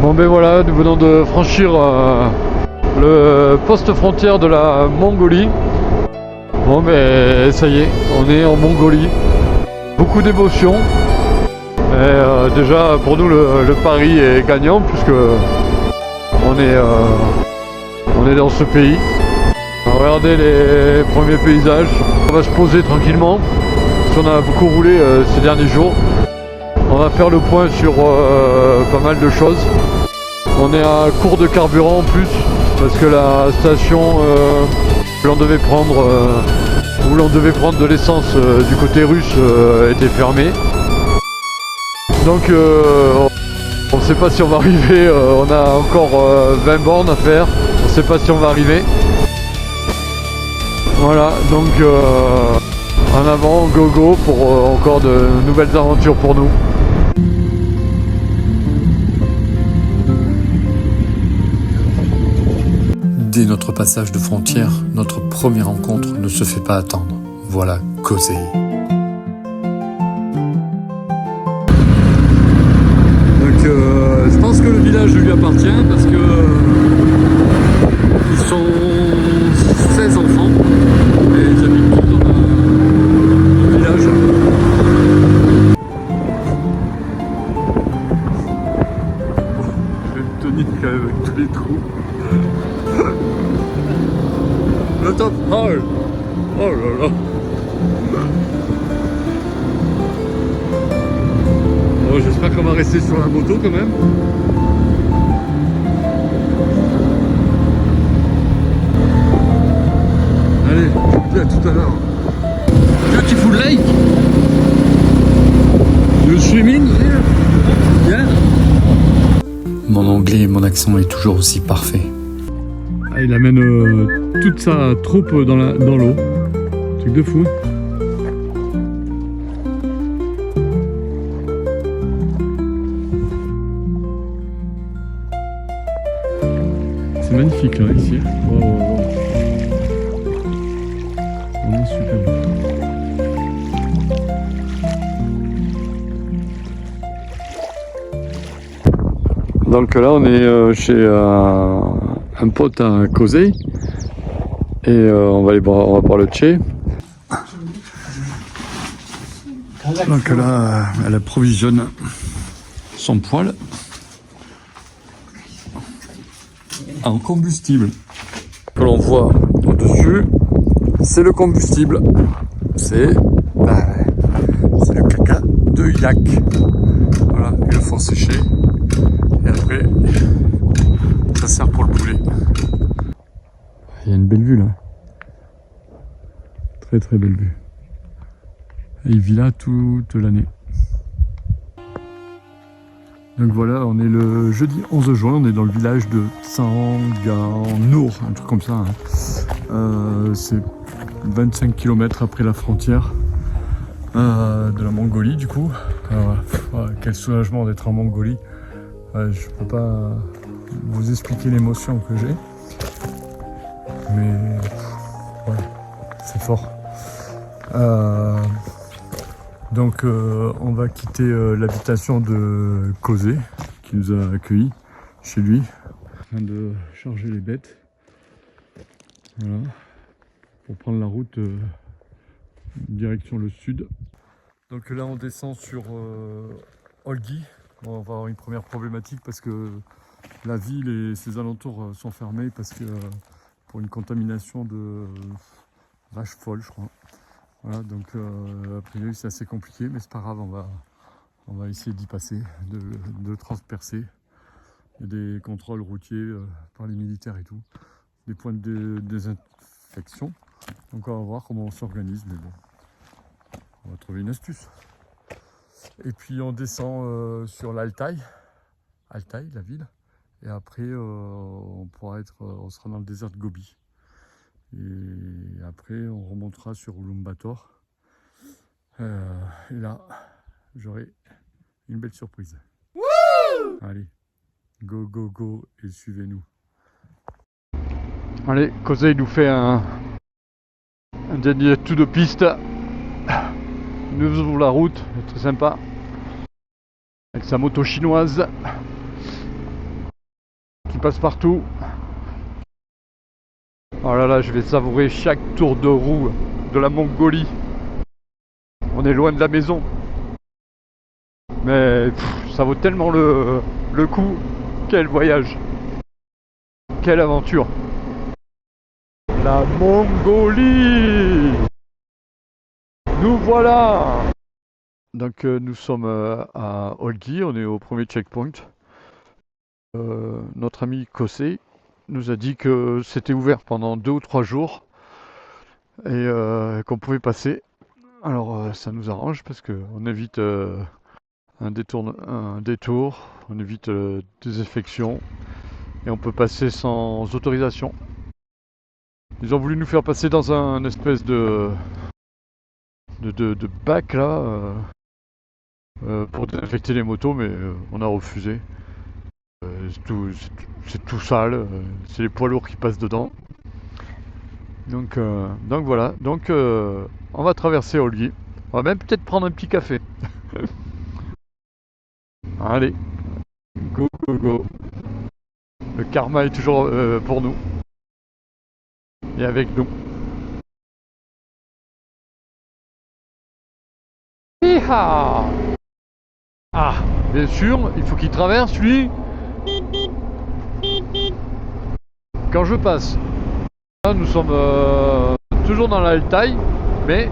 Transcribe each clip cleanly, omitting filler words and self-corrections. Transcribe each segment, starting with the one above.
Bon ben voilà, nous venons de franchir le poste frontière de la Mongolie. Bon ben ça y est, on est en Mongolie. Beaucoup d'émotions. Déjà pour nous le pari est gagnant puisque on est dans ce pays. On va regarder les premiers paysages. On va se poser tranquillement. Parce qu'on a beaucoup roulé ces derniers jours. On va faire le point sur pas mal de choses. On est à court de carburant en plus parce que la station où l'on devait prendre de l'essence du côté russe était fermée. Donc on ne sait pas si on va arriver, on a encore 20 bornes à faire, on ne sait pas si on va arriver. Voilà, donc en avant, go go pour encore de nouvelles aventures pour nous. Dès notre passage de frontière, notre première rencontre ne se fait pas attendre. Voilà Kozey. Donc je pense que le village lui appartient parce que ils sont 16 enfants et ils habitent tous dans le village. Je vais me tenir quand même avec tous les trous. Le top. Oh là là. Bon, j'espère qu'on va rester sur la moto quand même. Allez, à tout à l'heure. Beautiful lake. You swimming here? Yeah. Mon anglais et mon accent est toujours aussi parfait. Ah, il amène toute sa troupe dans l'eau. Truc de fou. C'est magnifique là ici. Wow, wow, wow. On est super beau. Donc là on est chez un pote à Kozey et on va voir le Tché. Donc là elle approvisionne son poêle en combustible. Que l'on voit au-dessus, c'est le combustible. C'est le caca de yak. Voilà, il le faut sécher. Et après, ça sert pour le poulet. Il y a une belle vue là. Très très belle vue. Et il vit là toute l'année. Donc voilà, on est le jeudi 11 juin, on est dans le village de Tsanganur, un truc comme ça. Hein. C'est 25 km après la frontière de la Mongolie du coup. Quel soulagement d'être en Mongolie. Je peux pas vous expliquer l'émotion que j'ai. Mais ouais, c'est fort. Donc on va quitter l'habitation de Kozey qui nous a accueillis chez lui. En train de charger les bêtes. Voilà. Pour prendre la route direction le sud. Donc là on descend sur Olgi. On va avoir une première problématique parce que la ville et ses alentours sont fermés parce que pour une contamination de vache folle je crois. Voilà, donc a priori c'est assez compliqué, mais c'est pas grave, on va essayer d'y passer, de transpercer. Il y a des contrôles routiers par les militaires et tout, des points de désinfection. Donc on va voir comment on s'organise, mais bon, on va trouver une astuce. Et puis on descend sur l'Altaï, la ville, et après on sera dans le désert de Gobi. Et après on remontera sur Ulaanbaatar et là j'aurai une belle surprise. Wouh! Allez, go go go et suivez-nous. Allez, Kozey nous fait un dernier tour de piste. Il nous ouvre la route, très sympa, avec sa moto chinoise. qui passe partout. Oh là là, je vais savourer chaque tour de roue de la Mongolie. On est loin de la maison. Mais ça vaut tellement le coup. Quel voyage. Quelle aventure. La Mongolie. Nous voilà. Donc nous sommes à Olgi, on est au premier checkpoint. Notre ami Kosei nous a dit que c'était ouvert pendant 2 ou 3 jours et qu'on pouvait passer. Alors ça nous arrange parce qu'on évite un détour, on évite des infections et on peut passer sans autorisation. Ils ont voulu nous faire passer dans un espèce de bac là pour désinfecter les motos, mais on a refusé. C'est tout sale, c'est les poids lourds qui passent dedans. Donc voilà, on va traverser Olgi. On va même peut-être prendre un petit café. Allez, go go go. Le karma est toujours pour nous. Et avec nous. Hi-ha! Ah, bien sûr, il faut qu'il traverse lui. Quand je passe. Là, nous sommes toujours dans l'Altaï, mais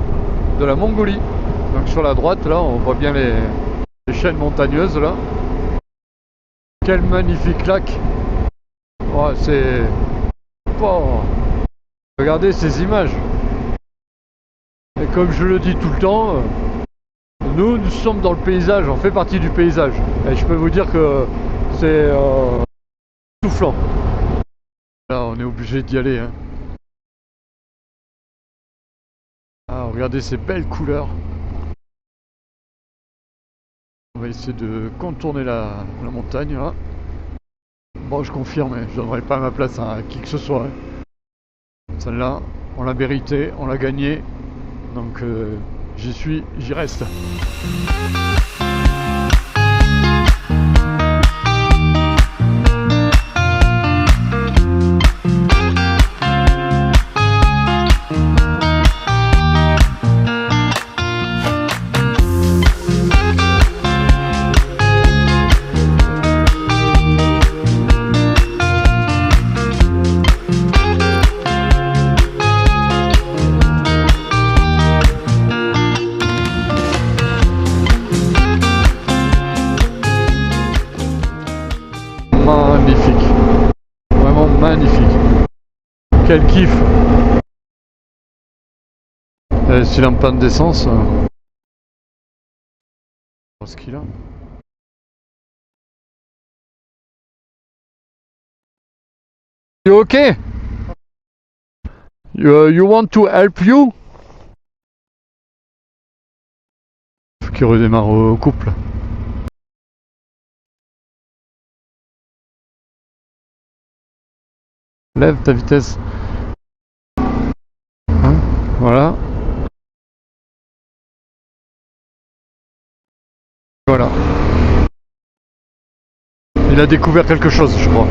de la Mongolie. Donc sur la droite, là, on voit bien les chaînes montagneuses, là. Quel magnifique lac. Oh, c'est... Oh. Regardez ces images. Et comme je le dis tout le temps, nous sommes dans le paysage, on fait partie du paysage. Et je peux vous dire que c'est soufflant. Là, on est obligé d'y aller. Hein. Ah, regardez ces belles couleurs. On va essayer de contourner la montagne là. Bon, je confirme, je ne donnerai pas ma place à qui que ce soit. Celle-là, on l'a méritée, on l'a gagnée. Donc j'y suis, j'y reste. Magnifique, vraiment magnifique. Quel kiff. S'il est en panne d'essence, ce qu'il a. You okay? You want to help you? Faut qu'il redémarre au couple. Lève ta vitesse. Hein, voilà. Voilà. Il a découvert quelque chose, je crois.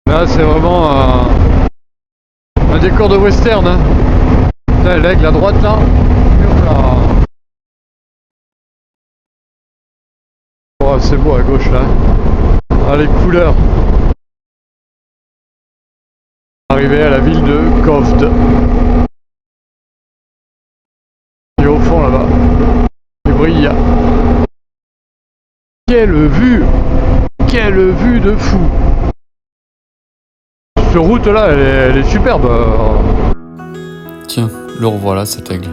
Là, c'est vraiment un décor de western. Hein. Là, l'aigle à droite, là. Oh, c'est beau à gauche, là. Ah, les couleurs. Arrivé à la ville de Kovd. Et au fond là-bas, il brille. Quelle vue! Quelle vue de fou! Cette route là, elle est superbe. Tiens, le revoilà cet aigle.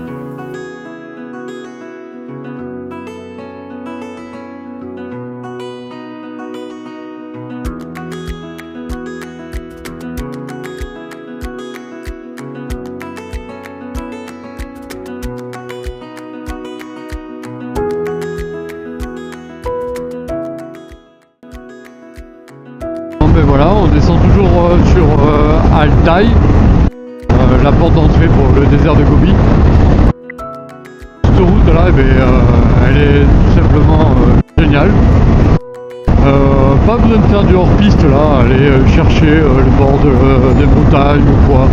Et voilà, on descend toujours sur Altaï, la porte d'entrée pour le désert de Gobi. Cette route là, elle est tout simplement géniale. pas besoin de faire du hors-piste là, aller chercher le bord des montagnes ou quoi.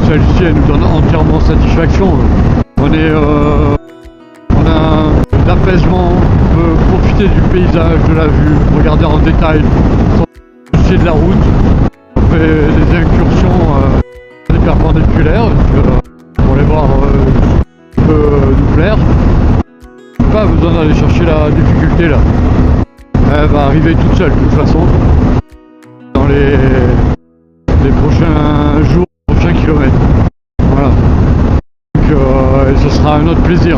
Celle-ci elle nous donne entièrement satisfaction. On a l'apaisement, on peut profiter du paysage, de la vue, regarder en détail sans soucier de la route. On fait des incursions des perpendiculaires pour aller voir ce qui peut nous plaire. Pas besoin d'aller chercher la difficulté là. Elle va arriver toute seule de toute façon dans les prochains jours, prochains kilomètres. Voilà. Donc ce sera un autre plaisir.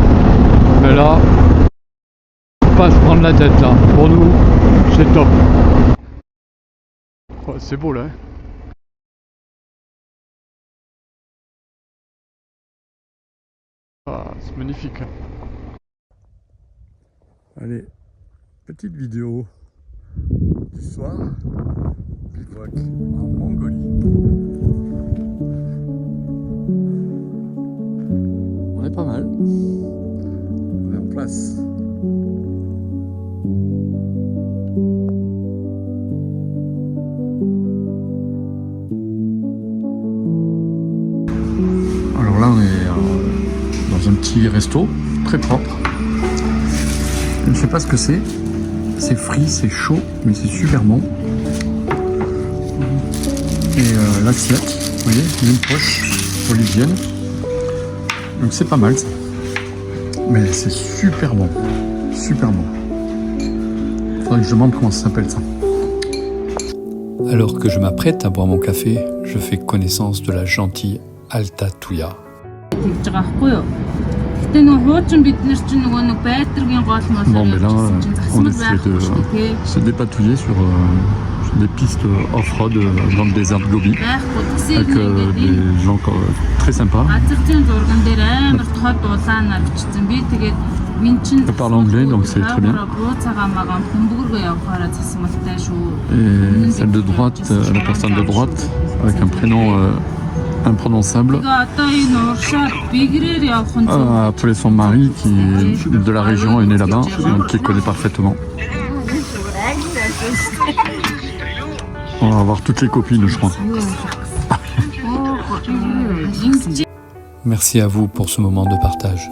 Mais là, faut pas se prendre la tête là. Pour nous, c'est top. Ouais, c'est beau là. Hein, ah, c'est magnifique. Allez, petite vidéo du soir, bivouac en Mongolie. On est pas mal, on est en place. Alors là on est dans un petit resto très propre. Je ne sais pas ce que c'est. C'est frit, c'est chaud, mais c'est super bon. Et l'assiette, vous voyez, une poche bolivienne. Donc c'est pas mal ça. Mais c'est super bon. Super bon. Faudrait que je demande comment ça s'appelle ça. Alors que je m'apprête à boire mon café, je fais connaissance de la gentille Alta Tuya. Bon, mais là, on essaie de se dépatouiller sur des pistes off-road dans le désert de Gobi avec des gens très sympas. Je parle anglais, donc c'est très bien. Et celle de droite, la personne de droite, avec un prénom imprononçable, a appelé son mari qui est de la région, est né là-bas, donc qui connaît parfaitement. On va avoir toutes les copines, je crois. Merci à vous pour ce moment de partage.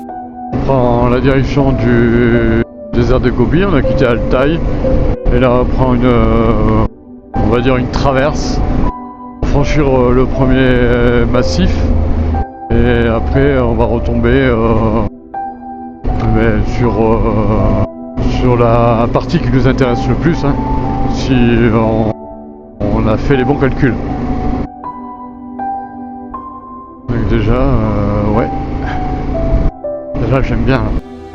On prend la direction du désert de Gobi, on a quitté Altaï, et là on prend on va dire une traverse, franchir le premier massif, et après on va retomber sur la partie qui nous intéresse le plus, hein, si on a fait les bons calculs. Donc déjà, ouais. Déjà j'aime bien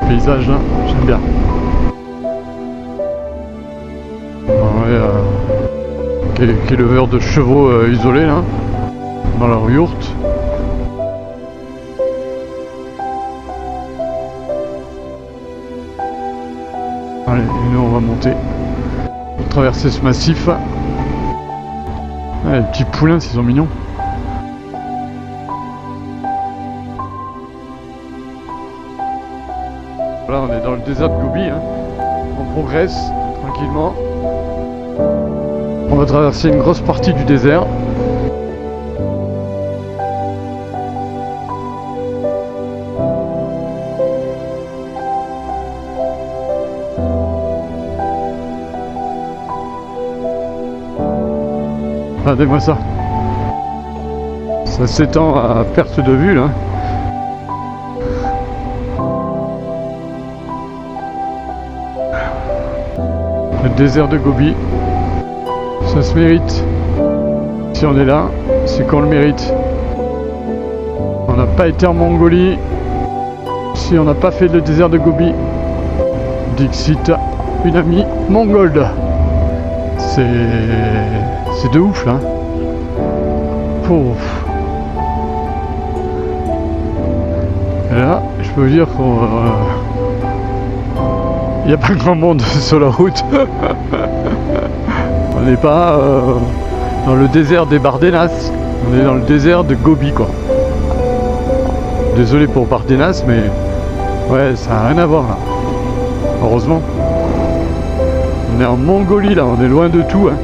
le paysage là, j'aime bien. Ouais, quelques éleveurs de chevaux isolés là, dans leur yourte. Allez, et nous on va monter, traverser ce massif. Ah, les petits poulains, ils sont mignons. Là on est dans le désert de Gobi, hein. On progresse tranquillement. On va traverser une grosse partie du désert. Regardez-moi ça. Ça s'étend à perte de vue là. Le désert de Gobi, ça se mérite. Si on est là, c'est qu'on le mérite. On n'a pas été en Mongolie si on n'a pas fait le désert de Gobi. Dixit, une amie mongole. C'est de ouf là. Pouf. Et là, je peux vous dire qu'on il n'y a pas grand monde sur la route. On n'est pas dans le désert des Bardenas, on est dans le désert de Gobi quoi. Désolé pour Bardenas, mais ouais, ça n'a rien à voir là. Heureusement. On est en Mongolie là, on est loin de tout. Hein.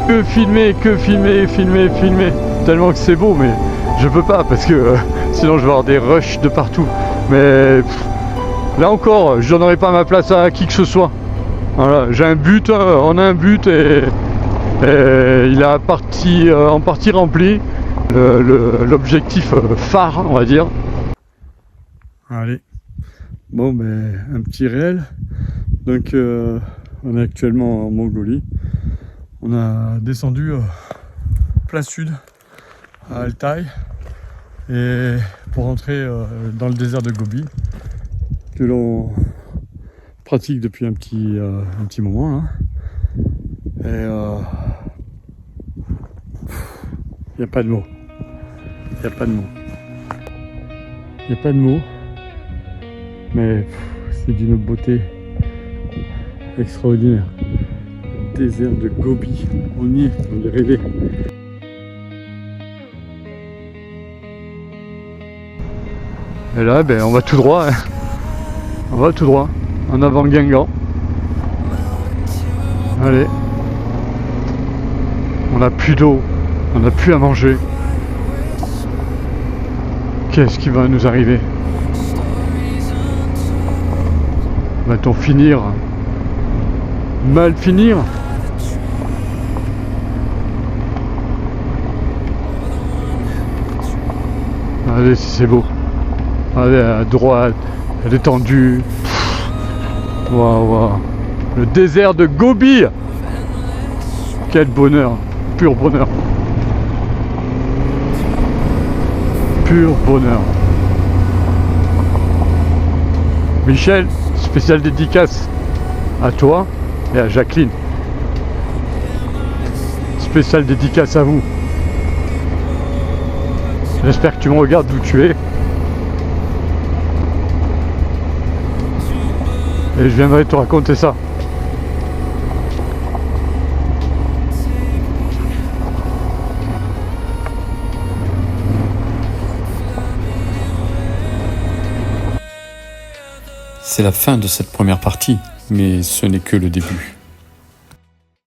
Que filmer, filmer. Tellement que c'est beau, mais je peux pas parce que sinon je vais avoir des rushs de partout. Mais là encore, je donnerai pas ma place à qui que ce soit. Voilà, j'ai un but, on a un but et il est en partie rempli. L'objectif phare, on va dire. Allez. Bon, ben, un petit réel. Donc, on est actuellement en Mongolie. On a descendu plein sud, à Altaï, et pour rentrer dans le désert de Gobi, que l'on pratique depuis un petit moment là. Et il n'y a pas de mots. Il n'y a pas de mots. Il n'y a pas de mots. Mais c'est d'une beauté extraordinaire. Le désert de Gobi. On y est, on est rêvé. Et là, ben, on va tout droit. Hein. On va tout droit. En avant Guingamp. Allez. On n'a plus d'eau. On n'a plus à manger. Qu'est-ce qui va nous arriver? Va-t-on finir? Mal finir? Allez, si c'est beau. Allez, à droite, à l'étendue. Waouh, waouh. Le désert de Gobi. Quel bonheur. Pur bonheur. Pur bonheur. Michel, spéciale dédicace à toi et à Jacqueline. Spéciale dédicace à vous. J'espère que tu me regardes d'où tu es. Et je viendrai te raconter ça. C'est la fin de cette première partie, mais ce n'est que le début.